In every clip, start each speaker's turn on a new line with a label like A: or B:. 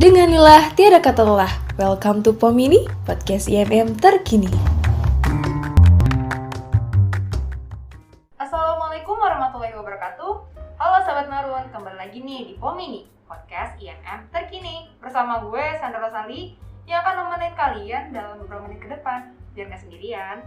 A: Denganilah tiada kata lelah. Welcome to Pomini, podcast IMM terkini.
B: Assalamualaikum warahmatullahi wabarakatuh. Halo sahabat Narun, kembali lagi nih di Pomini, podcast IMM terkini. Bersama gue, Sandra Rosali, yang akan nemenin kalian dalam beberapa menit ke depan, biar gak sendirian.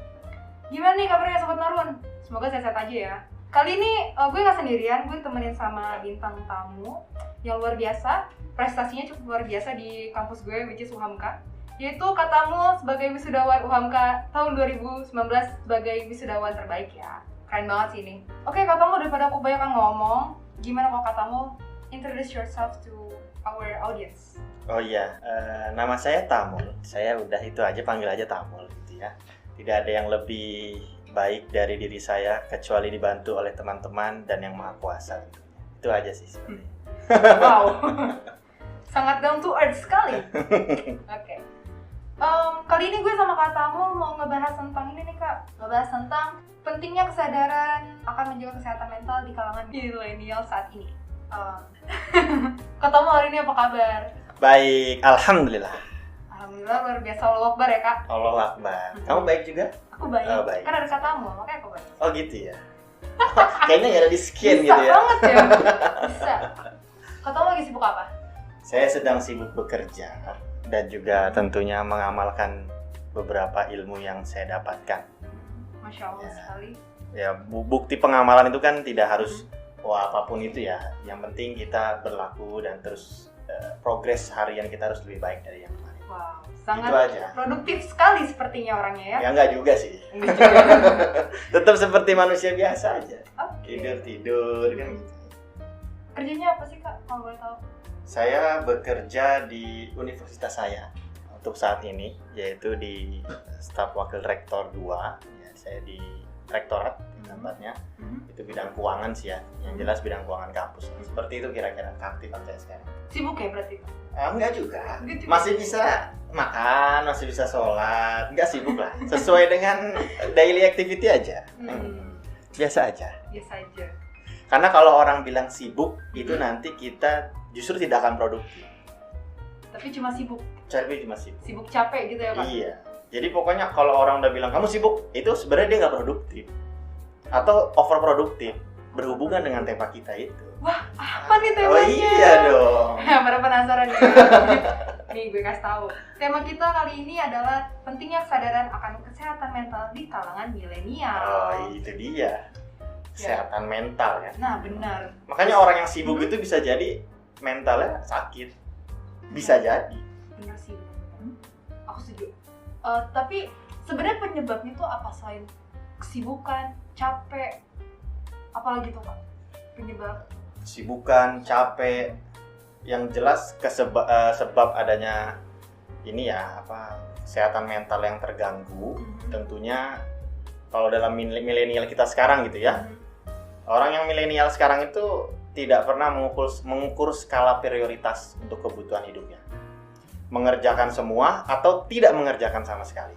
B: Gimana nih kabarnya Sobat Narun? Semoga sehat-sehat aja ya. Kali ini gue gak sendirian, gue temenin sama bintang tamu yang luar biasa. Prestasinya cukup luar biasa di kampus gue, which is UHAMKA, yaitu Kak Tamul sebagai wisudawan UHAMKA tahun 2019 sebagai wisudawan terbaik ya. Keren banget sih ini. Oke Kak Tamul, daripada aku banyak ngomong, gimana kalau Kak Tamul introduce yourself to our audience?
C: Oh iya, nama saya Tamul. Saya udah itu aja, panggil aja Tamul gitu ya. Tidak ada yang lebih baik dari diri saya kecuali dibantu oleh teman-teman dan yang Maha Kuasa gitu. Itu aja sih sebenarnya.
B: Wow. Sangat down to earth sekali. Oke. Kali ini gue sama Kak Tamul mau ngebahas tentang ini nih Kak. Ngebahas tentang pentingnya kesadaran akan menjaga kesehatan mental di kalangan milenial saat ini. Kak Tamul hari ini apa kabar?
C: Baik, Alhamdulillah.
B: Alhamdulillah, luar biasa. Allahu Akbar ya Kak.
C: Allahu Akbar. Kamu baik juga?
B: Aku baik.
C: Oh, baik.
B: Kan ada Kak Tamul, makanya aku baik.
C: Oh gitu ya. Kayaknya nggak ada di skin
B: Bisa
C: gitu ya.
B: banget ya. Bisa. Kak Tamul lagi sibuk apa?
C: Saya sedang sibuk bekerja dan juga tentunya mengamalkan beberapa ilmu yang saya dapatkan.
B: Masya Allah sekali.
C: Ya, bukti pengamalan itu kan tidak harus apapun itu ya. Yang penting kita berlaku dan terus progres harian kita harus lebih baik dari yang kemarin.
B: Wow, sangat
C: Itu aja.
B: produktif sekali sepertinya orangnya ya.
C: Ya enggak juga sih.
B: Enggak juga.
C: Tetap seperti manusia biasa aja.
B: Oke.
C: Tidur kan gitu.
B: Kerjanya apa sih Kak, kalau boleh tahu?
C: Saya bekerja di universitas saya untuk saat ini, yaitu di staf wakil rektor 2. Ya, saya di rektorat tempatnya. Itu bidang keuangan sih ya. Yang jelas bidang keuangan kampus. Seperti itu kira-kira keaktifan saya sekarang.
B: Sibuk ya berarti?
C: Enggak juga.
B: Enggak juga.
C: Masih bisa makan, masih bisa sholat. Enggak sibuk lah. Sesuai dengan daily activity aja. Biasa aja.
B: Biasa aja.
C: Karena kalau orang bilang sibuk, itu nanti kita justru tidak akan produktif.
B: Tapi cuma sibuk.
C: Tapi cuma sibuk.
B: Sibuk capek gitu ya Kak?
C: Iya. Jadi pokoknya kalau orang udah bilang kamu sibuk, itu sebenarnya dia nggak produktif. Atau overproduktif. Berhubungan dengan tema kita itu.
B: Wah, apa nih temanya?
C: Oh iya dong.
B: Pada penasaran nih. Nih gue kasih tahu. Tema kita kali ini adalah pentingnya kesadaran akan kesehatan mental di kalangan milenial.
C: Oh itu dia. Kesehatan mental ya.
B: Nah benar.
C: Makanya orang yang sibuk itu bisa jadi mentalnya sakit. Bisa jadi.
B: Benar sih. Aku setuju. Tapi sebenarnya penyebabnya tuh apa selain kesibukan, capek, apalagi tuh Kak? Penyebab
C: Kesibukan, capek, yang jelas sebab adanya ini ya kesehatan mental yang terganggu. Tentunya kalau dalam milenial kita sekarang gitu ya, orang yang milenial sekarang itu tidak pernah mengukur skala prioritas untuk kebutuhan hidupnya, mengerjakan semua atau tidak mengerjakan sama sekali.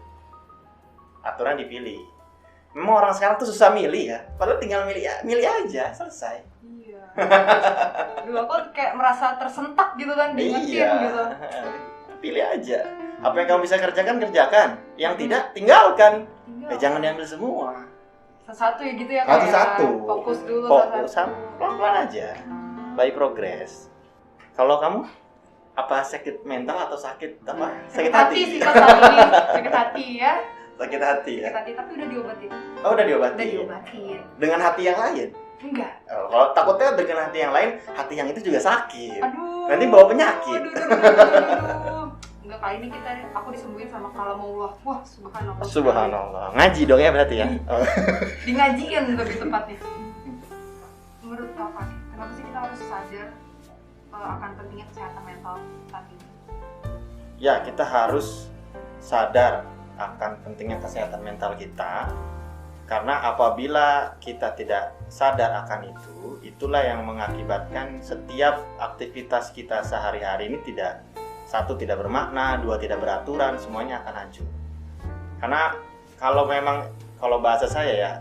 C: Aturan dipilih. Memang orang sekarang tuh susah milih ya, padahal tinggal milih aja selesai.
B: Iya. Dulu aku kayak merasa tersentak gitu kan, diingetin gitu.
C: Pilih aja. Apa yang kamu bisa kerjakan, yang tidak, tinggalkan. Jangan diambil semua.
B: Satu-satu ya gitu ya Kak.
C: Satu-satu.
B: Fokus dulu
C: satu. Pelan-pelan aja. By progress. Kalau kamu apa sakit mental atau sakit apa?
B: Sakit hati sih Kak saat ini. Sakit hati ya.
C: Sakit hati ya.
B: Sakit hati tapi udah diobatin.
C: Oh, udah diobatin.
B: Udah diobatin.
C: Dengan hati yang lain?
B: Enggak.
C: Kalau takutnya dengan hati yang lain, hati yang itu juga sakit.
B: Aduh.
C: Nanti bawa penyakit.
B: Aduh. Enggak, kali ini aku disembuhin sama kalamullah. Wah, subhanallah.
C: Subhanallah. Ngaji dong ya berarti ya.
B: Di ngajiin lebih tepatnya. Menurut Kakak, kenapa sih kita harus sadar akan pentingnya kesehatan mental saat ini?
C: Ya, kita harus sadar akan pentingnya kesehatan mental kita. Karena apabila kita tidak sadar akan itu, itulah yang mengakibatkan setiap aktivitas kita sehari-hari ini tidak bermakna, 2 tidak beraturan, semuanya akan hancur. Karena kalau bahasa saya ya,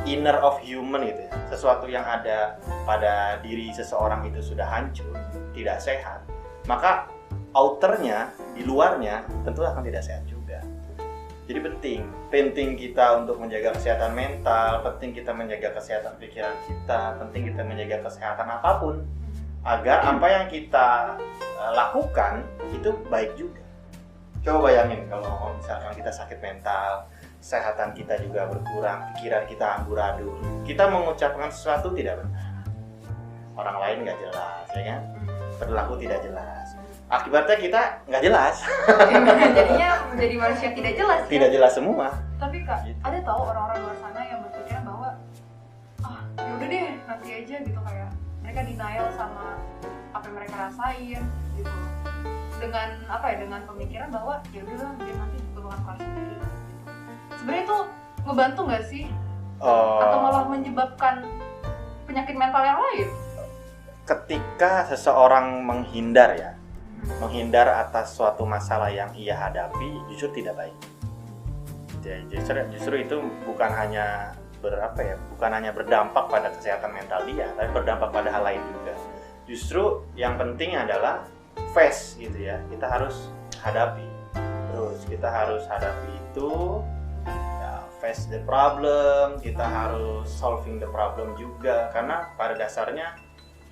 C: inner of human gitu ya, sesuatu yang ada pada diri seseorang itu sudah hancur, tidak sehat, maka outernya, di luarnya tentu akan tidak sehat juga. Jadi penting kita untuk menjaga kesehatan mental, penting kita menjaga kesehatan pikiran kita, penting kita menjaga kesehatan apapun, agar apa yang kita lakukan itu baik juga. Coba bayangin kalau misalkan kita sakit mental, kesehatan kita juga berkurang, pikiran kita amburadul, kita mengucapkan sesuatu tidak benar, orang lain nggak jelas, ya kan? Perilaku tidak jelas. Akibatnya kita nggak jelas.
B: Jadinya menjadi manusia tidak jelas.
C: Tidak jelas semua.
B: Tapi Kak,
C: Gitu.
B: ada tahu orang-orang luar sana yang berpikiran bahwa yaudah deh nanti aja gitu, kayak mereka denial sama apa yang mereka rasain gitu. Dengan dengan pemikiran bahwa ya udahlah dia nanti berbulan kelas sendiri. Gitu. Sebenarnya itu ngebantu nggak sih? Atau malah menyebabkan penyakit mental yang lain?
C: Ketika seseorang menghindar atas suatu masalah yang ia hadapi, justru tidak baik. Justru itu bukan hanya berdampak pada kesehatan mental dia, tapi berdampak pada hal lain juga. Justru yang penting adalah face gitu ya. Kita harus hadapi. Terus kita harus hadapi itu, ya, face the problem, kita harus solving the problem juga, karena pada dasarnya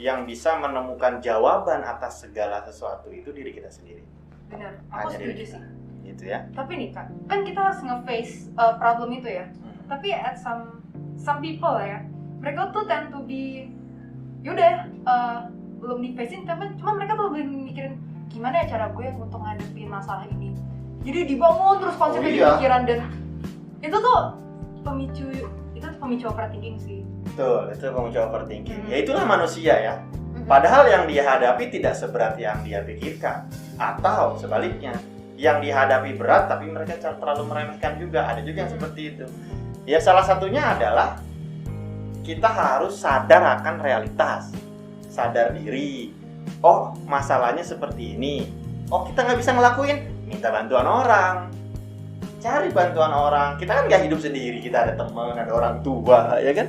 C: yang bisa menemukan jawaban atas segala sesuatu itu diri kita sendiri.
B: Benar, aku setuju sih.
C: Gitu ya.
B: Tapi nih Kak, kan kita harus nge-face problem itu ya. Tapi at some people ya, mereka tuh tend to be yaudah belum di-face-in, tapi cuma mereka tuh lebih mikirin gimana ya cara gue untuk ngadepin masalah ini. Jadi dibangun terus konsepnya di pikiran, dan itu tuh pemicu overthinking sih.
C: Betul, itu pemicu overthinking. Ya itulah manusia ya. Padahal yang dia hadapi tidak seberat yang dia pikirkan. Atau sebaliknya, yang dihadapi berat tapi mereka terlalu meremehkan juga. Ada juga yang seperti itu. Ya salah satunya adalah kita harus sadar akan realitas. Sadar diri. Oh, masalahnya seperti ini. Oh, kita nggak bisa ngelakuin, minta bantuan orang. Cari bantuan orang. Kita kan nggak hidup sendiri. Kita ada teman, ada orang tua, ya kan?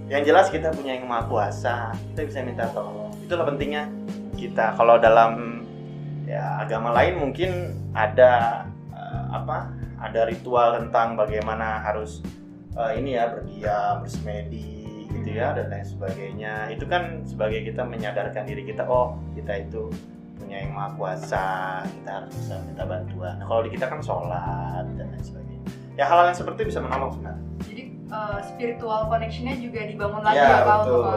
C: Yang jelas kita punya yang maha kuasa, kita bisa minta tolong. Itulah pentingnya kita. Kalau dalam agama lain mungkin ada ada ritual tentang bagaimana harus berdiam, bersemedi gitu ya, dan lain sebagainya. Itu kan sebagai kita menyadarkan diri kita, oh kita itu punya yang maha kuasa, kita harus bisa minta bantuan. Nah, kalau di kita kan sholat dan lain sebagainya. Ya hal-hal yang seperti itu bisa menolong sebenarnya.
B: Jadi spiritual connection-nya juga dibangun lagi ya Kak, untuk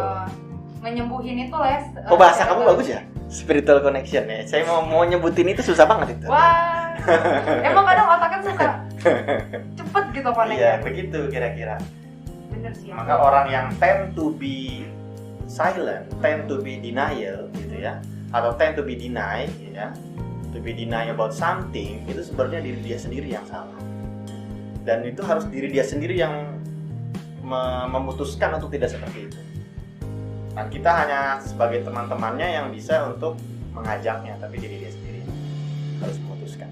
B: ngenyembuhin itu lah ya.
C: Oh, bahasa kamu bagus ya? Spiritual connection ya. Saya mau nyebutin itu susah banget itu.
B: Wah. Emang kadang otaknya suka cepet gitu connect.
C: Iya, begitu kira-kira.
B: Bener sih.
C: Maka orang yang tend to be silent, tend to be denial gitu ya, atau tend to be deny ya, to be deny about something, itu sebenarnya diri dia sendiri yang salah. Dan itu harus diri dia sendiri yang memutuskan untuk tidak seperti itu. Dan kita hanya sebagai teman-temannya yang bisa untuk mengajaknya, tapi diri dia sendiri harus memutuskan.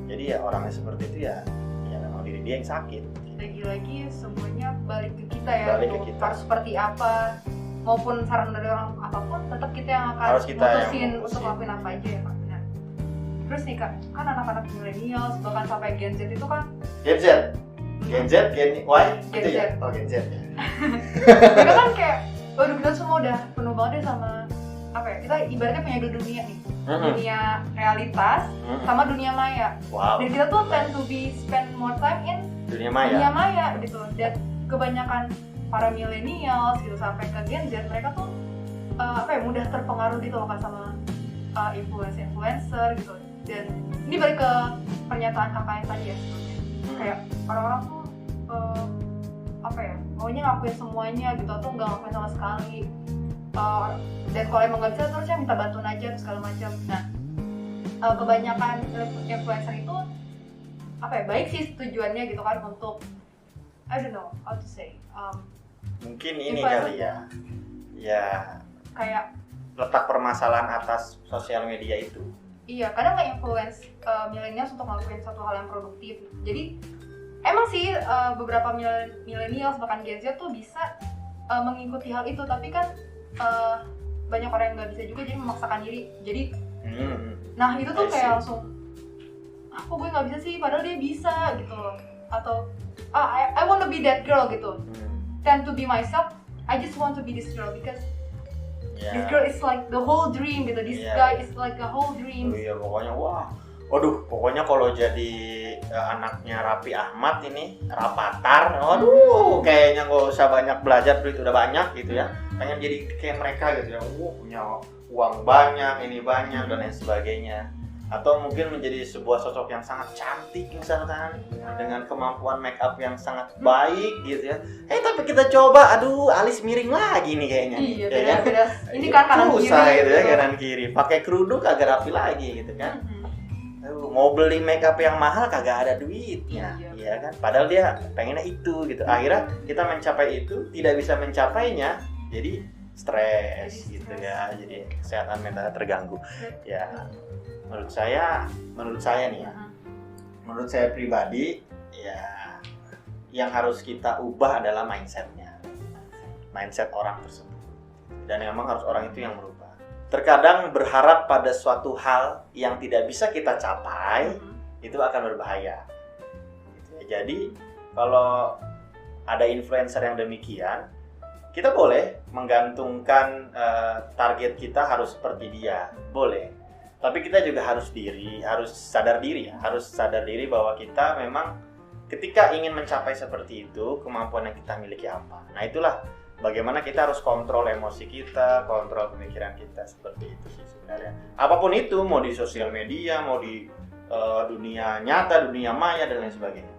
C: Jadi ya orangnya seperti itu ya memang diri dia yang sakit.
B: Lagi-lagi semuanya balik ke kita ya,
C: balik ke kita.
B: Harus seperti apa, maupun saran dari orang apapun, tetap kita yang akan mutusin untuk lakuin apa aja ya Kak. Benar. Terus nih Kak, kan anak-anak milenial bahkan sampai Gen Z itu kan
C: Gen Z, Gen Y, gitu ya? Oh, Gen Z ya.
B: Mereka kan kayak, waduh kita semua udah penuh banget deh sama kita ibaratnya punya dua dunia nih. Dunia realitas sama dunia maya.
C: Wow.
B: Dan kita tuh tend to be spend more time in
C: dunia maya
B: gitu. Dan kebanyakan para millennials gitu sampai ke Gen Z, mereka tuh mudah terpengaruh gitu loh kan sama influencer gitu. Dan ini balik ke pernyataan kakak yang tadi ya sebelumnya. Kayak orang-orang tuh maunya ngakuin semuanya gitu, atau nggak ngakuin sama sekali. Dan kalau emang nggak bisa terusnya minta bantuan aja terus segala macam. Nah, kebanyakan influencer itu baik sih tujuannya gitu kan, untuk I don't know how to say.
C: Mungkin ini kali ya
B: kayak
C: letak permasalahan atas sosial media itu.
B: Iya, kadang nge-influence millennials untuk ngelakuin suatu hal yang produktif. Jadi emang sih beberapa millennials bahkan Gen Z tuh bisa mengikuti hal itu, tapi kan banyak orang yang nggak bisa juga, jadi memaksakan diri. Jadi Nah itu tuh
C: I see.
B: kayak langsung kok gue nggak bisa sih, padahal dia bisa gitu loh. Atau I want to be that girl gitu. Tend to be myself. I just want to be this girl because this girl is like the whole dream gitu. This guy is like the whole dream.
C: Oh iya, pokoknya pokoknya kalau jadi anaknya Raffi Ahmad ini Rapatar, kayaknya nggak usah banyak belajar, duit udah banyak gitu ya. Pengen jadi kayak mereka gitu ya, punya uang banyak, ini banyak dan lain sebagainya. Atau mungkin menjadi sebuah sosok yang sangat cantik misalkan, dengan kemampuan make up yang sangat baik gitu ya. Tapi kita coba, alis miring lagi nih kayaknya.
B: Iya,
C: ya
B: beda. Ini kan kanan kiri
C: susah gitu ya,
B: gitu.
C: kanan kiri. Pakai kerudung kagak rapi lagi gitu kan. Mau beli make up yang mahal kagak ada duitnya, iya kan? Padahal dia pengennya itu gitu. Akhirnya kita mencapai itu, tidak bisa mencapainya, jadi stres gitu ya. Jadi kesehatan mental terganggu. Ya, menurut saya nih ya. Menurut saya pribadi ya, yang harus kita ubah adalah mindset orang tersebut. Dan memang harus orang itu yang merubah. Terkadang berharap pada suatu hal yang tidak bisa kita capai, itu akan berbahaya. Jadi kalau ada influencer yang demikian, kita boleh menggantungkan target kita harus seperti dia, boleh. Tapi kita juga harus sadar diri bahwa kita memang ketika ingin mencapai seperti itu, kemampuan yang kita miliki apa. Nah itulah bagaimana kita harus kontrol emosi kita, kontrol pemikiran kita, seperti itu sih sebenarnya. Apapun itu, mau di sosial media, mau di dunia nyata, dunia maya dan lain sebagainya.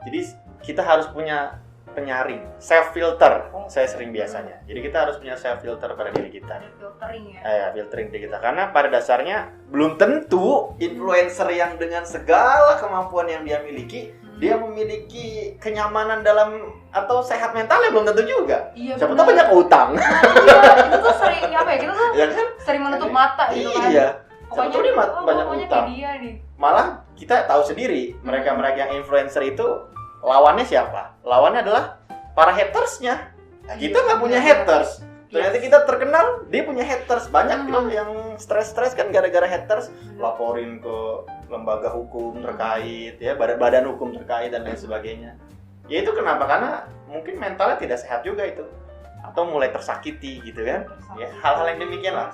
C: Jadi kita harus punya penyaring, self filter. Saya sering biasanya. Jadi kita harus punya self filter pada diri kita.
B: Filtering ya.
C: Filtering diri kita. Karena pada dasarnya belum tentu influencer yang dengan segala kemampuan yang dia miliki, dia memiliki kenyamanan dalam atau sehat mentalnya belum tentu juga.
B: Iya,
C: siapa tahu banyak utang.
B: Iya, itu tuh sering kita tuh
C: ya kan?
B: sering menutup mata gitu kan.
C: Iya.
B: Pokoknya
C: dia banyak utang.
B: Kayak dia nih.
C: Malah kita tahu sendiri, mereka-mereka yang influencer itu lawannya siapa? Lawannya adalah para hatersnya. Nah, kita nggak punya haters. Ternyata kita terkenal, dia punya haters. Banyak loh yang stres-stres kan gara-gara haters. Laporin ke lembaga hukum terkait, ya badan hukum terkait dan lain sebagainya. Ya itu kenapa? Karena mungkin mentalnya tidak sehat juga itu, atau mulai tersakiti gitu kan? Ya hal-hal yang demikian lah.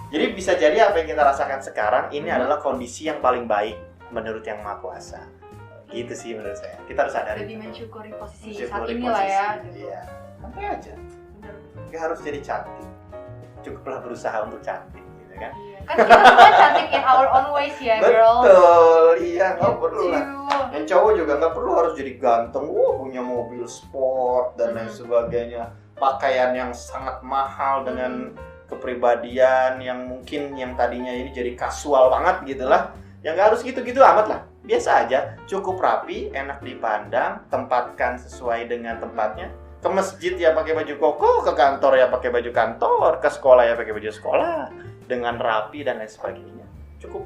C: Jadi bisa jadi apa yang kita rasakan sekarang ini adalah kondisi yang paling baik menurut Yang Maha Kuasa. Gitu sih menurut saya. Kita harus sadari.
B: Lebih mensyukuri posisi saat ini lah ya.
C: Iya. Santai aja. Gak harus jadi cantik. Cukuplah berusaha untuk cantik, gitu kan?
B: Kan kita semua cantik in our own ways ya, girl.
C: Betul, iya, nggak perlu lah.
B: Gitu.
C: Yang cowok juga nggak perlu harus jadi ganteng, punya mobil sport dan lain sebagainya, pakaian yang sangat mahal dengan kepribadian yang mungkin yang tadinya ini jadi kasual banget gitulah. Yang nggak harus gitu-gitu amat lah. Biasa aja, cukup rapi, enak dipandang, tempatkan sesuai dengan tempatnya. Ke masjid ya pakai baju koko, ke kantor ya pakai baju kantor, ke sekolah ya pakai baju sekolah, dengan rapi dan lain sebagainya. Cukup,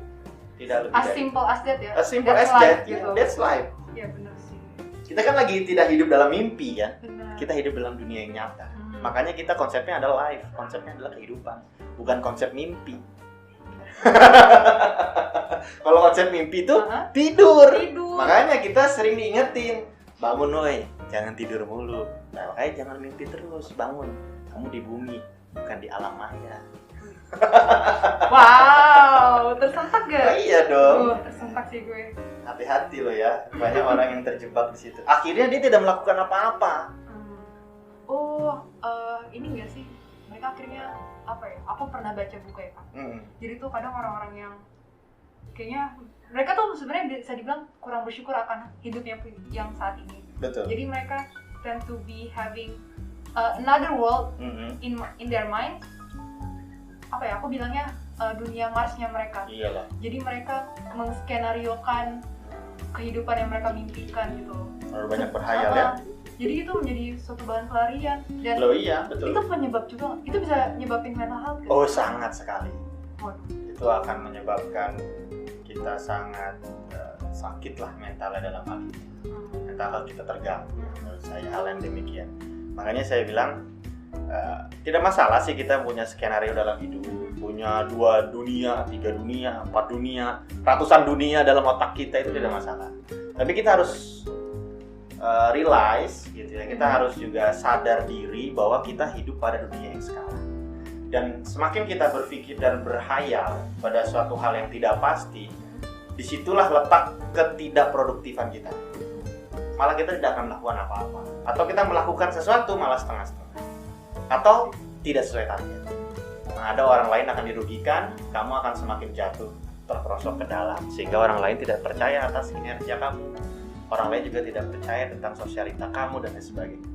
C: tidak lebih.
B: As simple as that ya.
C: As simple as that,
B: gitu.
C: That's life.
B: Iya benar sih.
C: Kita kan lagi tidak hidup dalam mimpi ya.
B: Benar.
C: Kita hidup dalam dunia yang nyata. Makanya kita konsepnya adalah life, konsepnya adalah kehidupan, bukan konsep mimpi. Kalau konsep mimpi itu tidur. Makanya kita sering diingetin, bangun woi, jangan tidur mulu. Nah, makanya jangan mimpi terus, bangun. Kamu di bumi, bukan di alam maya.
B: Wow, tersentak gak?
C: Oh, iya dong.
B: Tersentak sih gue.
C: Hati-hati loh ya, banyak orang yang terjebak di situ. Akhirnya dia tidak melakukan apa-apa.
B: Ini enggak sih? Mereka akhirnya apa ya? Aku pernah baca buku ya, Kak. Jadi tuh kadang orang-orang yang kayaknya mereka tuh sebenarnya bisa dibilang kurang bersyukur akan hidupnya yang saat ini.
C: Betul.
B: Jadi mereka tend to be having another world in their mind. Apa ya? Aku bilangnya dunia Marsnya mereka.
C: Iyalah.
B: Jadi mereka mengskenariokan kehidupan yang mereka mimpikan gitu.
C: Terlalu banyak berhayal ya.
B: Jadi itu menjadi suatu bahan pelarian dan
C: Loh iya, betul.
B: itu penyebab juga, itu bisa nyebabin mental health kan?
C: Oh sangat sekali.
B: Waduh.
C: Itu akan menyebabkan kita sangat sakit lah mentalnya dalam hal ini. Mental health kita terganggu menurut saya hal yang demikian. Makanya saya bilang tidak masalah sih kita punya skenario dalam hidup. punya 2 dunia, 3 dunia, 4 dunia, ratusan dunia dalam otak kita itu tidak masalah. Tapi kita harus realize gitu ya, kita harus juga sadar diri bahwa kita hidup pada dunia yang sekarang. Dan semakin kita berpikir dan berhayal pada suatu hal yang tidak pasti, disitulah letak ketidakproduktifan kita. Malah kita tidak akan melakukan apa-apa, atau kita melakukan sesuatu malah setengah-setengah, atau tidak sesuai target. Nah, ada orang lain akan dirugikan, kamu akan semakin jatuh terperosok ke dalam, sehingga orang lain tidak percaya atas kinerja kamu, orang lain juga tidak percaya tentang sosialita kamu dan lain sebagainya.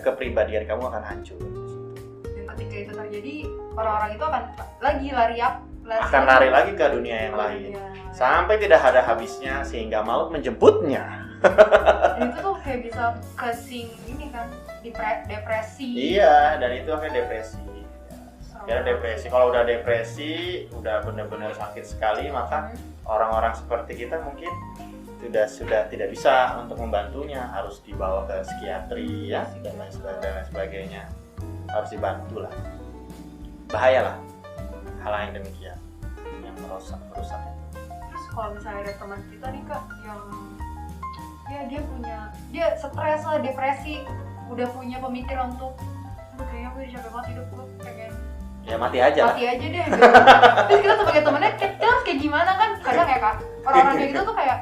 C: Kepribadian kamu akan hancur.
B: Dan ketika itu terjadi, orang-orang itu akan lari
C: lagi ke dunia yang lain, sampai tidak ada habisnya sehingga maut menjemputnya.
B: Dan itu tuh kayak bisa ini kan, depresi.
C: Iya, dan itu akhirnya depresi. Kalau udah depresi, udah benar-benar sakit sekali, maka orang-orang seperti kita mungkin sudah tidak bisa untuk membantunya, harus dibawa ke psikiatri ya, dan lain sebagainya. Harus dibantu lah. Bahaya lah hal yang demikian, yang merusak itu.
B: Terus kalau misalnya ada teman kita nih Kak, yang ya dia stres lah, depresi, udah punya pemikiran untuk kayaknya gue udah capek banget hidup, gue pengen
C: ya mati aja
B: deh gitu. Terus kita sebagai temennya kita harus kayak gimana kan, kadang ya Kak, orang-orang kayak gitu tuh kayak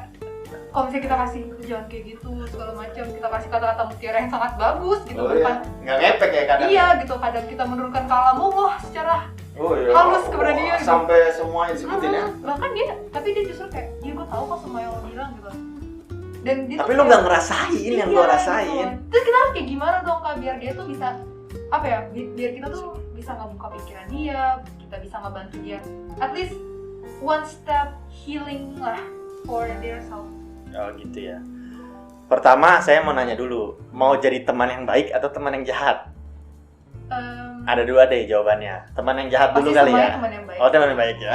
B: kalau misalnya kita kasih jangan kayak gitu segala macam, kita kasih kata-kata mutiara yang sangat bagus gitu,
C: kan nggak ngepek ya kadang.
B: Iya gitu, kadang kita menurunkan kalamullah secara halus kepada dia gitu.
C: Sampai semua disebutin ya.
B: Bahkan tapi dia justru kayak, ya gue tahu kok semua yang lo bilang gitu. Dan dia
C: tapi lo nggak ngerasain yang gue rasain.
B: Gitu. Terus kita harus kayak gimana dong Kak, biar dia tuh bisa biar kita tuh bisa ngebuka pikiran dia, kita bisa ngebantu dia at least one step healing lah for their self.
C: Oh gitu ya. Pertama saya mau nanya dulu, mau jadi teman yang baik atau teman yang jahat? Ada 2 deh jawabannya. Teman yang jahat dulu kali ya.
B: Teman yang baik.
C: Oh teman yang baik ya.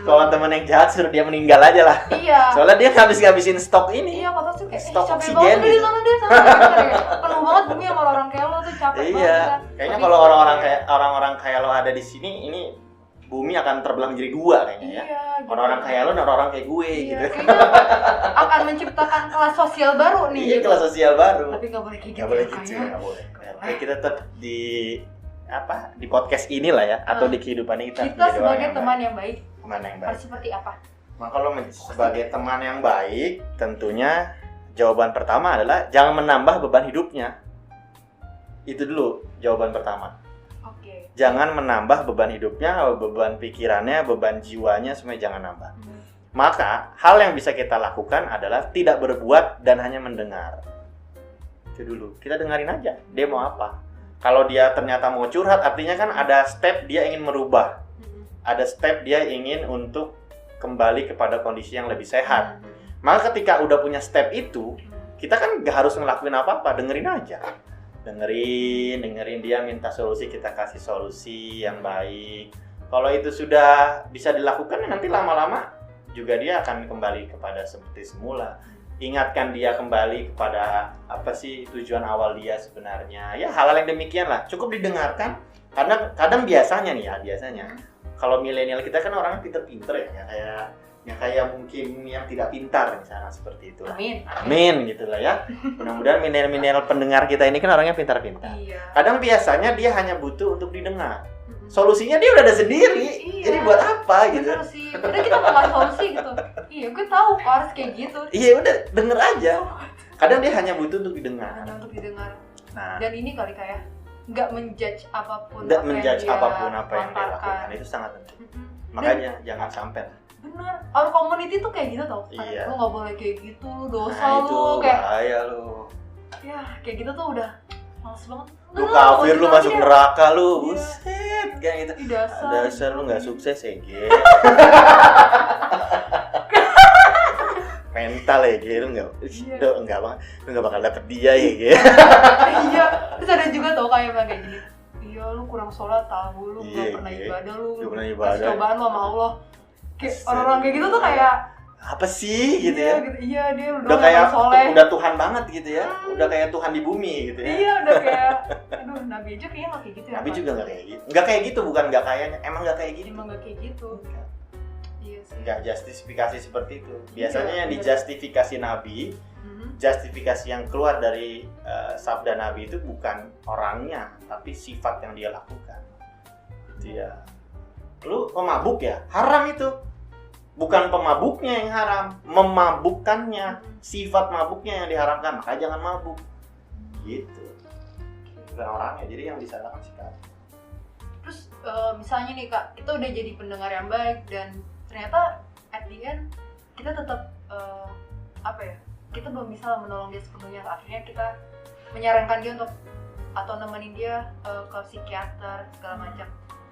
C: Kalau teman yang jahat suruh dia meninggal aja lah.
B: Iya.
C: Soalnya dia ngabisin stok ini.
B: Iya, kata tuh kayak
C: stok
B: capek
C: oksigen.
B: banget di sana penuh banget bumi sama orang kayak lo tuh, capek banget.
C: Iya. Kayaknya kalau orang-orang kayak lo ada di sini, ini bumi akan terbelah menjadi 2 kayaknya ya.
B: Iya, gitu.
C: Orang-orang kayak lo dan orang kayak gue
B: iya,
C: gitu.
B: Kayaknya akan menciptakan kelas sosial baru nih.
C: Iya, kelas sosial baru.
B: Tapi nggak boleh kayak gitu.
C: Nggak boleh gitu, nggak boleh. Oke, kita tetap di podcast inilah ya, atau di kehidupan kita
B: sebagai teman yang baik.
C: Teman yang baik.
B: Harus seperti apa?
C: Nah, kalau sebagai teman yang baik, tentunya jawaban pertama adalah jangan menambah beban hidupnya. Itu dulu jawaban pertama.
B: Oke.
C: Jangan menambah beban hidupnya, beban pikirannya, beban jiwanya, semua jangan nambah. Maka hal yang bisa kita lakukan adalah tidak berbuat dan hanya mendengar. Itu dulu. Kita dengerin aja. Dia mau apa? Kalau dia ternyata mau curhat, artinya kan ada step dia ingin merubah. Ada step dia ingin untuk kembali kepada kondisi yang lebih sehat. Maka ketika udah punya step itu, kita kan gak harus ngelakuin apa-apa, dengerin aja. Dengerin dia minta solusi, kita kasih solusi yang baik. Kalau itu sudah bisa dilakukan, nanti lama-lama juga dia akan kembali kepada seperti semula. Ingatkan dia kembali kepada apa sih tujuan awal dia sebenarnya. Ya hal-hal yang demikian lah, cukup didengarkan. Karena kadang biasanya kalau milenial kita kan orangnya pinter-pinter ya, kayak mungkin yang tidak pintar misalnya seperti itu. Amin gitu lah ya. Mudah-mudahan milenial pendengar kita ini kan orangnya pintar-pintar.
B: Iya.
C: Kadang biasanya dia hanya butuh untuk didengar. Solusinya dia udah ada sendiri.
B: Iya.
C: Jadi buat apa gitu?
B: Bener sih. Udah kita mau kasih solusi gitu. Iya, gue tahu kok harus kayak gitu.
C: Iya udah denger aja. Kadang dia hanya butuh untuk didengar.
B: Hanya untuk didengar.
C: Nah,
B: Dan ini kali kayak nggak menjudge apapun.
C: tidak menjudge apapun apa yang dia
B: lontarkan.
C: lakukan, itu sangat penting. Makanya jangan sampai.
B: Bener, our community tuh kayak gitu tau.
C: Iya.
B: Lu nggak boleh kayak gitu, lu dosa
C: Nah itu
B: lu kayak.
C: bahaya lu.
B: Ya kayak gitu tuh udah males banget.
C: Lu kafir, lu masuk
B: aja.
C: neraka lu.
B: Iya.
C: Buset, kayak gitu.
B: Ih, dasar.
C: Dasar lu nggak sukses ya, mental ya, lu nggak, lu nggak banget, lu nggak bakal dapet dia ya,
B: Iya, terus ada juga tau kayak gini. Iya, lu kurang sholat tahu, lu nggak pernah ibadah lu.
C: Nggak pernah
B: Kasih
C: ibadah.
B: cobaan lu sama Allah. Kayak orang-orang kayak gitu tuh kayak
C: apa sih gitu ya.
B: Gitu. Iya, dia
C: Udah kayak
B: soleh.
C: udah Tuhan banget gitu ya. Udah kayak Tuhan di bumi gitu ya.
B: Iya, udah kayak aduh, Nabi aja kayaknya nggak kayak gitu ya.
C: Nabi
B: Pak.
C: juga nggak kayak gitu. Nggak kayak gitu, bukan nggak kayaknya. Emang nggak kayak gitu.
B: Emang nggak kayak gitu. Iya sih.
C: Nggak justifikasi seperti itu. Biasanya yang
B: bener.
C: dijustifikasi Nabi, justifikasi yang keluar dari sabda Nabi itu bukan orangnya, tapi sifat yang dia lakukan. Dia, lu pemabuk ya, haram itu. Bukan pemabuknya yang haram, memabukkannya, sifat mabuknya yang diharamkan. Maka jangan mabuk. Gitu. Bukan orangnya, jadi yang disalahkan sikap.
B: Terus misalnya nih Kak, kita udah jadi pendengar yang baik dan ternyata at the end kita tetap kita belum bisa menolong dia sepenuhnya. Akhirnya kita menyarankan dia untuk atau nemenin dia ke psikiater segala macam.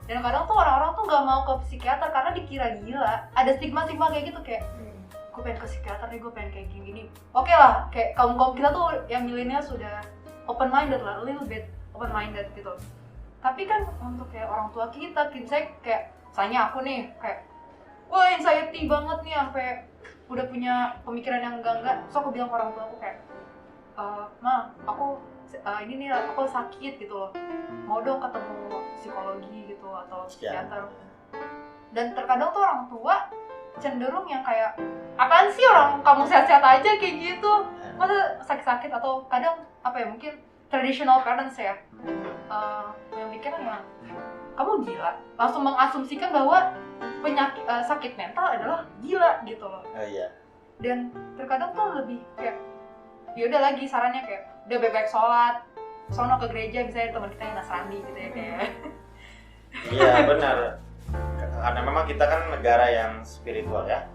B: Dan kadang tuh orang-orang tuh nggak mau ke psikiater karena dikira gila. Ada stigma-stigma kayak gitu kayak gue pengen ke psikiater nih, gue pengen kayak gini. Oke lah, kayak kaum kita tuh yang milenial sudah open minded lah, a little bit open minded gitu. Tapi kan untuk kayak orang tua kita saya kayak misalnya aku nih kayak wah anxiety banget nih sampai udah punya pemikiran yang enggak. Terus aku bilang ke orang tua aku kayak ma, aku ini nih aku sakit gitu loh, mau dong ketemu psikologi gitu atau psikiater. Dan terkadang tuh orang tua cenderung yang kayak apaan sih orang kamu sehat-sehat aja kayak gitu, masa sakit-sakit, atau kadang mungkin traditional parents ya yang pikiran kamu gila, langsung mengasumsikan bahwa penyakit sakit mental adalah gila gitu loh.
C: Iya.
B: Dan terkadang tuh lebih kayak yaudah lagi sarannya kayak udah baik-baik sholat, sono ke gereja, misalnya teman kita yang Nasrani gitu ya kayak.
C: Iya benar. Karena memang kita kan negara yang spiritual ya.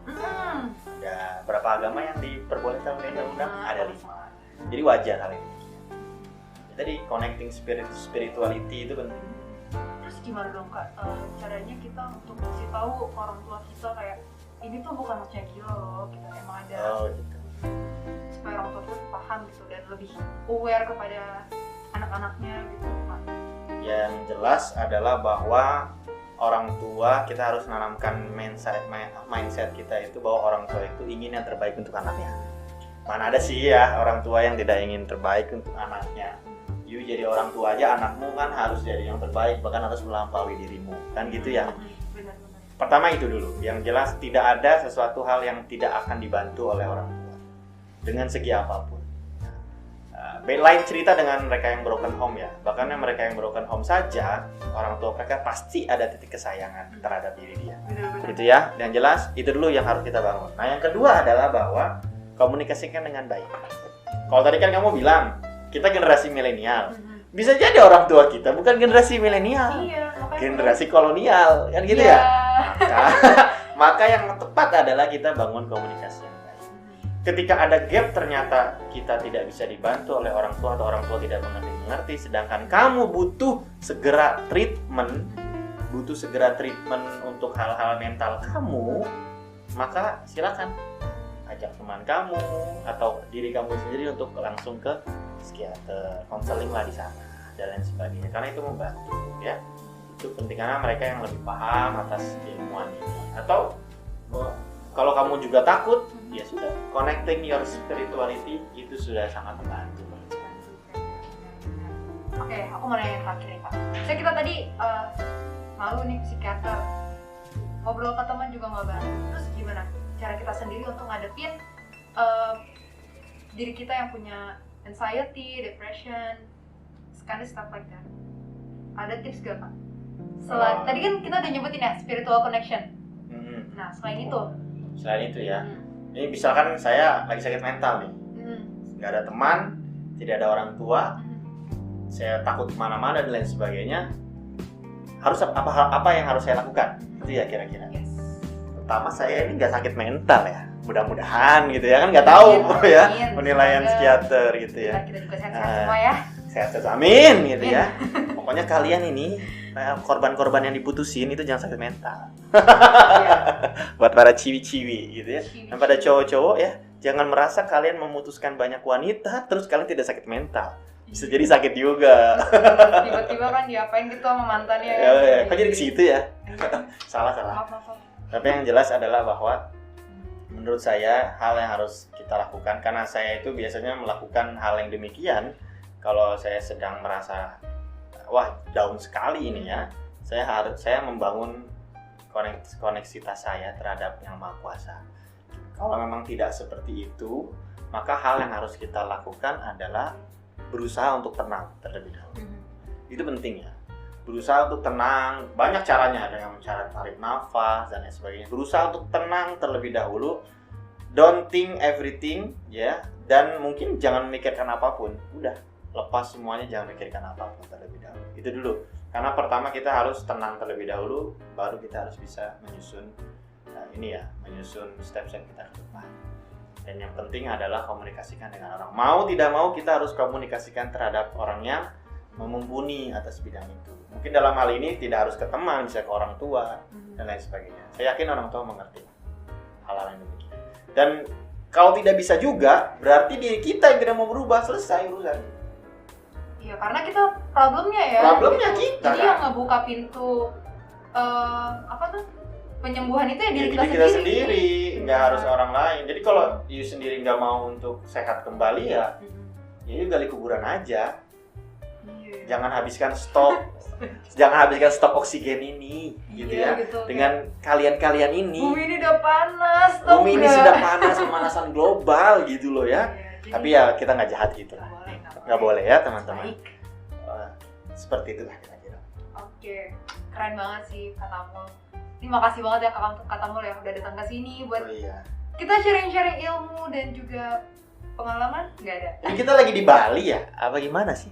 C: Ada berapa agama yang diperbolehkan oleh undang-undang? Ada 5. Jadi wajar hal ini. Jadi connecting spirituality itu penting.
B: Terus gimana dong Kak, caranya kita untuk kasih tahu ke orang tua kita kayak ini tuh bukan maksudnya gila loh, kita emang ada
C: Gitu.
B: supaya orang tua kita paham gitu dan lebih aware kepada anak-anaknya gitu Kak.
C: Yang jelas adalah bahwa orang tua kita harus menanamkan mindset kita itu bahwa orang tua itu ingin yang terbaik untuk anaknya. Mana ada sih ya orang tua yang tidak ingin terbaik untuk anaknya. You jadi orang tua aja, anakmu kan harus jadi yang terbaik, bahkan harus melampaui dirimu, kan gitu ya.
B: Benar-benar.
C: Pertama itu dulu, yang jelas tidak ada sesuatu hal yang tidak akan dibantu oleh orang tua dengan segi apapun. Lain cerita dengan mereka yang broken home ya, bahkan yang mereka yang broken home saja, orang tua mereka pasti ada titik kesayangan terhadap diri dia.
B: Benar-benar.
C: Gitu ya, yang jelas itu dulu yang harus kita bangun. Nah yang kedua adalah bahwa komunikasikan dengan baik. Kalau tadi kan kamu bilang kita generasi milenial, bisa jadi orang tua kita bukan generasi milenial,
B: Iya,
C: generasi kolonial, kan gitu ya. Maka yang tepat adalah kita bangun komunikasi yang baik. Ketika ada gap ternyata kita tidak bisa dibantu oleh orang tua atau orang tua tidak mengerti, sedangkan kamu butuh segera treatment untuk hal-hal mental kamu, maka silakan ajak teman kamu atau diri kamu sendiri untuk langsung ke psikiater, konseling lah di sana dan lain sebagainya, karena itu membantu ya. Itu penting karena mereka yang lebih paham atas ilmuwan ini. Atau kalau kamu juga takut, ya sudah, connecting your spirituality itu sudah sangat membantu.
B: Oke, aku mau nanya yang terakhir nih Kak. Saya kita tadi malu nih psikiater, ngobrol ke teman juga nggak bantu. Terus gimana cara kita sendiri untuk ngadepin diri kita yang punya anxiety, depression, kind of stuff like that? Ada tips gak Kak? Tadi kan kita udah nyebutin ya spiritual connection. Nah selain itu
C: Ya, ini misalkan saya lagi sakit mental nih, nggak ada teman, tidak ada orang tua, saya takut kemana-mana dan lain sebagainya. Harus apa yang harus saya lakukan? Itu ya kira-kira.
B: Yes.
C: Pertama, saya ini nggak sakit mental ya, mudah-mudahan gitu ya, kan nggak tahu ya penilaian psikiater gitu ya.
B: Kita juga sehat-sehat semua ya.
C: Sehat-sehat, amin gitu ya. Pokoknya kalian ini korban-korban yang diputusin itu jangan sakit mental. Buat para ciwi-ciwi gitu ya. Dan pada cowok-cowok ya, jangan merasa kalian memutuskan banyak wanita terus kalian tidak sakit mental. Bisa jadi sakit juga.
B: Tiba-tiba kan diapain gitu sama mantannya
C: Kok jadi ke situ ya? Salah.
B: Maaf.
C: Tapi yang jelas adalah bahwa menurut saya hal yang harus kita lakukan, karena saya itu biasanya melakukan hal yang demikian kalau saya sedang merasa wah down sekali ini ya. Saya membangun koneksitas saya terhadap Yang Maha Kuasa. Kalau memang tidak seperti itu, maka hal yang harus kita lakukan adalah berusaha untuk tenang terlebih dahulu. Itu penting ya. Berusaha untuk tenang, banyak caranya, dengan cara tarik nafas dan lain sebagainya. Berusaha untuk tenang terlebih dahulu, don't think everything ya, dan mungkin jangan memikirkan apapun. Udah, lepas semuanya, jangan memikirkan apapun terlebih dahulu. Itu dulu. Karena pertama kita harus tenang terlebih dahulu, baru kita harus bisa menyusun menyusun step-step kita ke depan. Dan yang penting adalah komunikasikan dengan orang. Mau tidak mau kita harus komunikasikan terhadap orang yang mumpuni atas bidang itu. Mungkin dalam hal ini tidak harus ke teman, bisa ke orang tua dan lain sebagainya. Saya yakin orang tua mengerti hal-hal yang demikian. Dan kalau tidak bisa juga, berarti diri kita yang tidak mau berubah, selesai urusan.
B: Iya, karena kita problemnya ya.
C: Problemnya kita.
B: Jadi yang ngebuka pintu penyembuhan itu ya diri
C: kita sendiri, nggak harus orang lain. Jadi kalau you sendiri nggak mau untuk sehat kembali ya you gali kuburan aja. Jangan habiskan stok oksigen ini, gitu ya. Gitu, dengan kalian ini.
B: Bumi ini udah panas,
C: Bumi ini sudah panas, pemanasan global gitu loh ya. Tapi ya kita nggak jahat gitu lah. Nggak boleh ya teman-teman. Seperti itulah kira-kira.
B: Oke, keren banget sih katamu. Terima kasih banget ya katamu ya udah datang ke sini buat kita sharing-sharing ilmu dan juga pengalaman. Nggak ada.
C: Ini kita lagi di Bali ya? Apa gimana sih?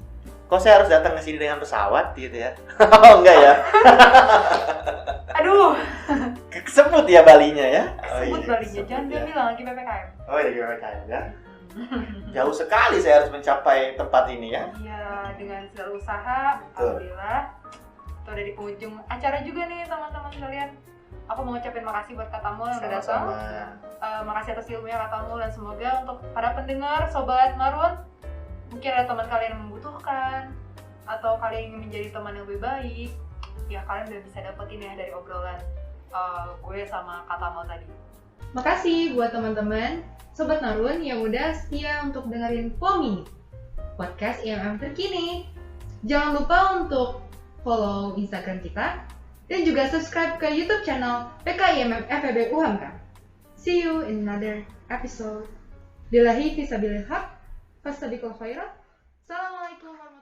C: Kok saya harus datang ke sini dengan pesawat gitu ya? Oh enggak ya?
B: Aduh.
C: Kesebut ya Balinya ya?
B: Kesebut Balinya, jangan dia bilang lagi PPKM.
C: Oh iya, PPKM ya? Jauh sekali saya harus mencapai tempat ini ya?
B: Iya, dengan segala usaha, alhamdulillah. Kita udah di penghujung acara juga nih teman-teman sekalian. Aku mau ngucapin makasih buat katamu yang udah datang. Makasih atas ilmunya katamu, dan semoga untuk para pendengar, Sobat Marun, mungkin ada teman kalian yang membutuhkan atau kalian ingin menjadi teman yang lebih baik, ya kalian udah bisa dapetin ya dari obrolan gue sama Katamal tadi.
A: Makasih buat teman-teman Sobat Narun yang udah setia untuk dengerin POMINI, podcast IMM terkini. Jangan lupa untuk follow Instagram kita dan juga subscribe ke YouTube channel PKIMM FEB UHAMKA. See you in another episode. Billahi fisabilillah. Fastabiqul khairat. Assalamualaikum warahmatullahi wabarakatuh.